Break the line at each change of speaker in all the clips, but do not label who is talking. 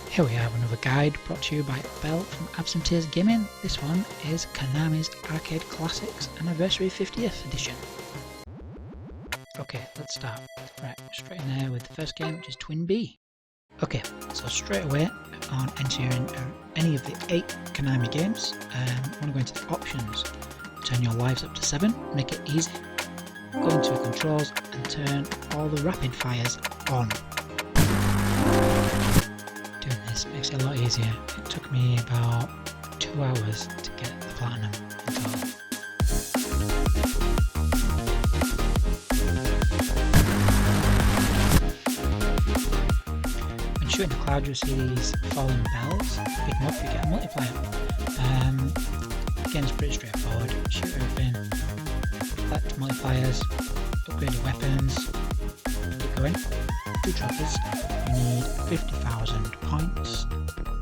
Here we have another guide brought to you by Bell from Absentees Gaming. This one is Konami's Arcade Classics Anniversary 50th Edition. Okay, let's start. Right, straight in there with the first game, which is TwinBee. Okay, so straight away on entering any of the 8 Konami games, I want to go into the options. Turn your lives up to 7, make it easy. Go into the controls and turn all the rapid fires on. Doing this makes it a lot easier. It took me about 2 hours to get the platinum in total. When shooting the cloud, you'll see these falling bells. Pick them up, you get a multiplier. Again, it's pretty straightforward. Shoot everything, collect multipliers, upgrade your weapons, keep going. 2 trophies. You need 50,000 points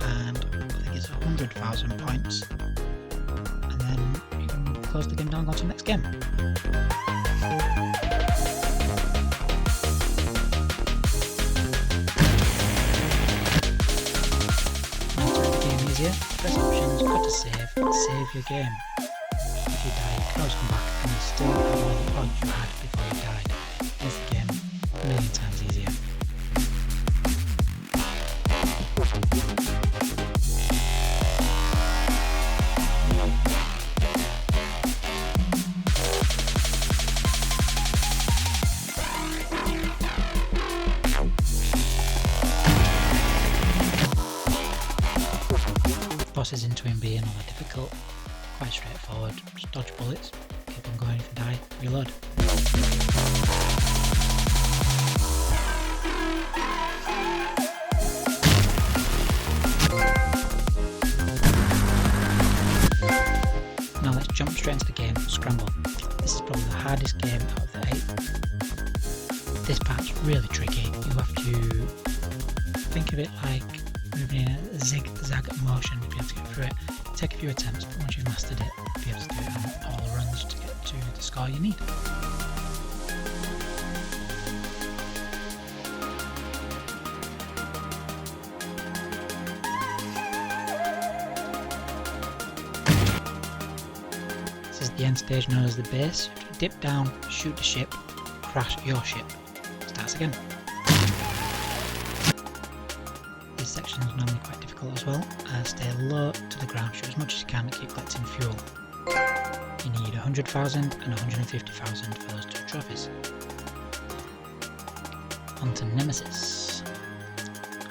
and I think it's 100,000 points, and then you can close the game down and go to the next game. Now to make the game easier, press options, go to save your game. If you die, you can always come back and you still have all the points you had before you died. Makes the game a million times easier. Bosses in TwinBee are not that difficult, quite straightforward, just dodge bullets, keep on going, if you die, reload. Now let's jump straight into the game, Scramble. This is probably the hardest game out of the 8. This part's really tricky, you have to think of it like moving in a zigzag motion to be able to get through it. It'll take a few attempts, but once you've mastered it, you'll be able to do it on all the runs to get to the score you need. This is the end stage known as the base. You have to dip down, shoot the ship, crash your ship. Starts again. This section is normally quite difficult as well. Stay low to the ground, shoot as much as you can to keep collecting fuel. You need 100,000 and 150,000 for those 2 trophies. On to Nemesis.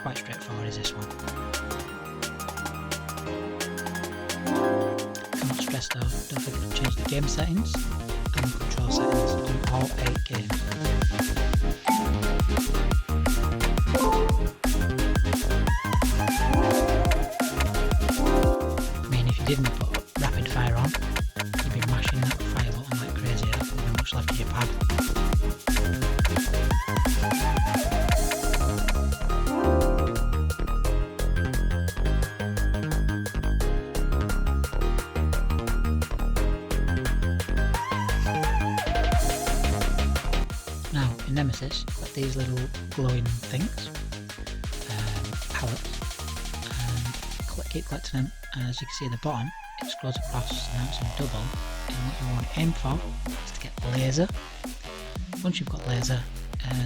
Quite straightforward is this one. I'm not stressed though, don't forget to change the game settings and the control settings on all 8 games. Didn't put rapid fire on, you'd be mashing that fire button like crazy, there wouldn't be much left of your pad. Now in Nemesis you've got these little glowing things, pallets, and keep collecting them. And as you can see at the bottom, it scrolls across and now it's on double. And what you want to aim for is to get laser. Once you've got laser,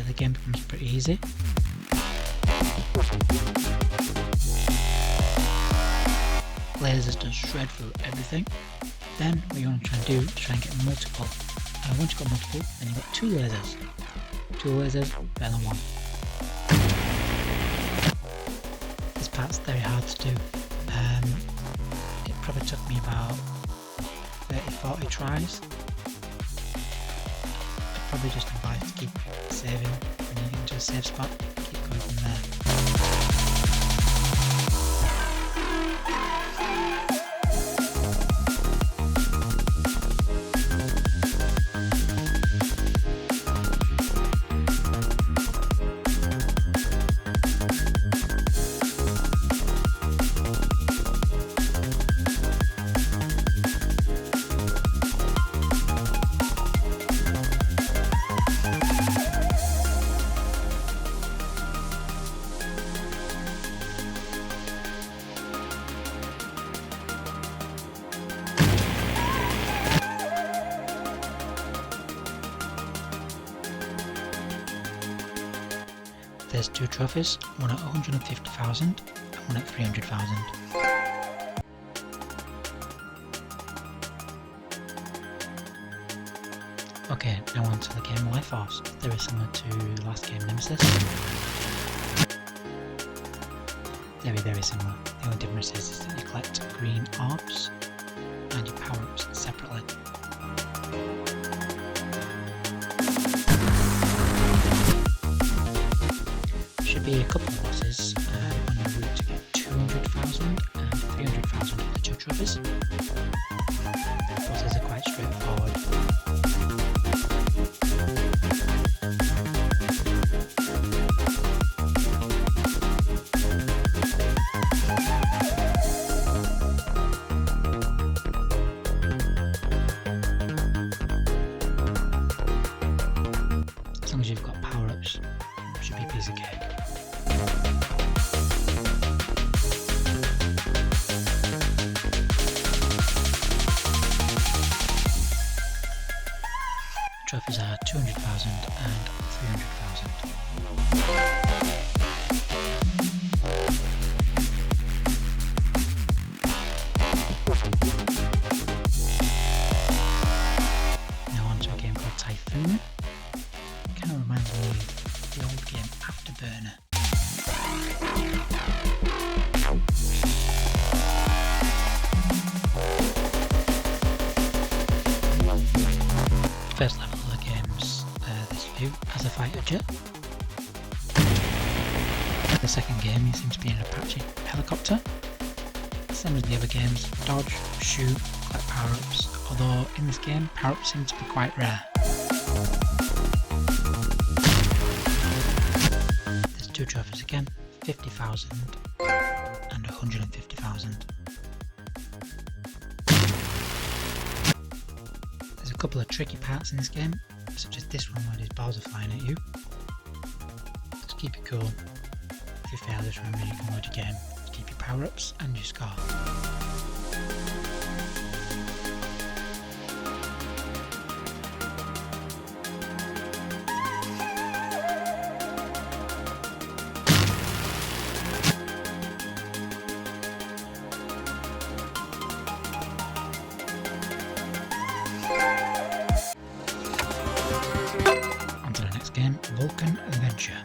the game becomes pretty easy. Lasers does shred through everything. Then what you want to try and do is try and get multiple. Once you've got multiple, then you've got 2 lasers. 2 lasers, better than 1. This part's very hard to do. It probably took me about 30-40 tries. I'd probably just advise to keep saving when you get into a safe spot, keep going from there. There's 2 trophies, one at 150,000 and one at 300,000. Okay, now on to the game Life Force. Very similar to the last game Nemesis. Very similar. The only difference is that you collect green orbs and your power-ups separately. Should be a couple of bosses on your route to get 200,000 and 300,000 of the 2 trophies. Bosses are quite straightforward. As long as you've got power-ups, it should be a piece of cake. Trophies are 200,000 and 300,000. Now on to a game called Typhoon. Kind of reminds me of the old game Afterburner. First level of the game's this view as a fighter jet. The second game you seem to be in an Apache helicopter. Same as the other games, dodge, shoot, collect power-ups, although in this game power-ups seem to be quite rare. There's 2 trophies again, 50,000 and 150,000. There's a couple of tricky parts in this game, such as this one where these balls are flying at you. Just keep it cool. If you fail this, remember you can load your game to keep your power-ups and your score. Game Vulcan Venture.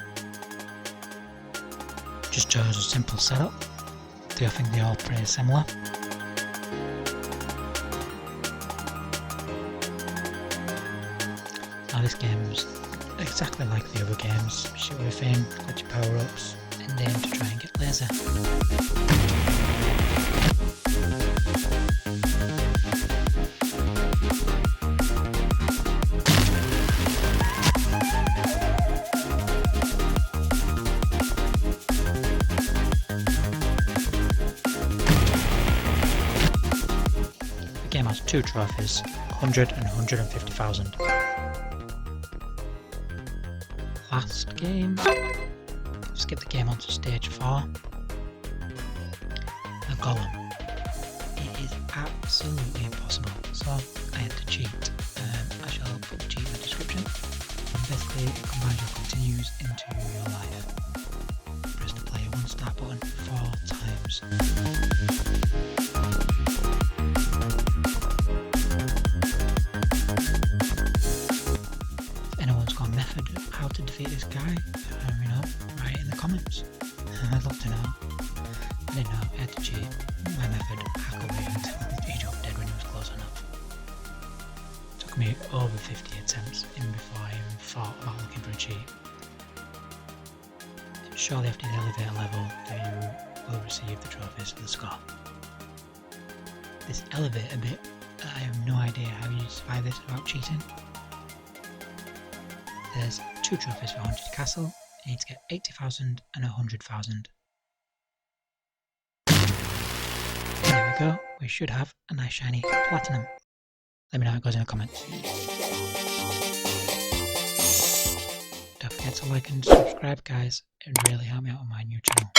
Just chose a simple setup. I think they all pretty similar. Now this game's exactly like the other games. Shoot with aim, collect your power-ups, and aim to try and get laser. The game has 2 trophies, 100 and 150,000. Last game. Skip the game onto stage 4. The Golem. It is absolutely impossible, so I had to cheat. I shall put the cheat in the description. And basically it combines your continues into your life. Press the player 1 start button 4 times. How to defeat this guy, write it in the comments. I'd love to know. I didn't know, I had to cheat. My method, hack away until he dropped dead when he was close enough. Took me over 50 attempts even before I even thought about looking for a cheat. Shortly after the elevator level, you will receive the trophies for the score. This elevator bit, I have no idea how you survive this without cheating. There's 2 trophies for Haunted Castle. You need to get 80,000 and 100,000. There we go. We should have a nice shiny platinum. Let me know how it goes in the comments. Don't forget to like and subscribe, guys. It would really help me out on my new channel.